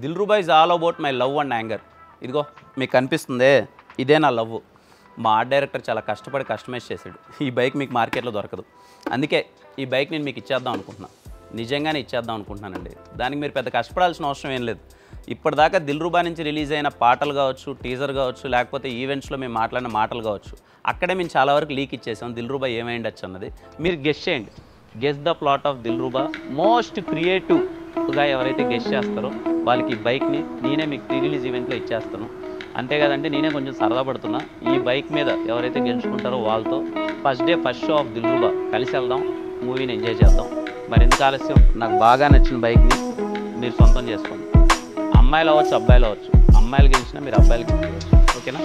Dilruba is all about my love and anger. ఇదిగో మీకు కనిపిస్తుందే, ఇదే నా లవ్. మా ఆర్ట్ డైరెక్టర్ చాలా కష్టపడి కస్టమైజ్ చేశాడు. ఈ బైక్ మీకు మార్కెట్లో దొరకదు. అందుకే ఈ బైక్ నేను మీకు ఇచ్చేద్దాం అనుకుంటున్నాను. నిజంగానే ఇచ్చేద్దాం అనుకుంటున్నానండి. దానికి మీరు పెద్ద కష్టపడాల్సిన అవసరం ఏం లేదు. ఇప్పటిదాకా దిల్రుబా నుంచి రిలీజ్ అయిన పాటలు కావచ్చు, టీజర్ కావచ్చు, లేకపోతే ఈవెంట్స్లో మేము మాట్లాడిన మాటలు కావచ్చు, అక్కడే మేము చాలా వరకు లీక్ ఇచ్చేసాం. దిల్రుబా ఏమైండొచ్చు అన్నది మీరు గెస్ చేయండి. Guess the plot of Dilruba. Most క్రియేటివ్గా ఎవరైతే గెస్ చేస్తారో వాళ్ళకి ఈ బైక్ని నేనే మీకు ప్రీ రిలీజ్ ఈవెంట్లో ఇచ్చేస్తాను. అంతే కదండి, నేనే కొంచెం సరదా పడుతున్నా. ఈ బైక్ మీద ఎవరైతే గెలుచుకుంటారో వాళ్ళతో first day first show off Dilruba కలిసి వెళ్దాం, మూవీని ఎంజాయ్ చేద్దాం. మరి ఎందుకు ఆలస్యం? నాకు బాగా నచ్చిన బైక్ని మీరు సొంతం చేసుకోండి. అమ్మాయిలు అవ్వచ్చు, అబ్బాయిలు అవ్వచ్చు. అమ్మాయిలు గెలిచినా మీరు అబ్బాయిలు గెలిచవచ్చు. ఓకేనా?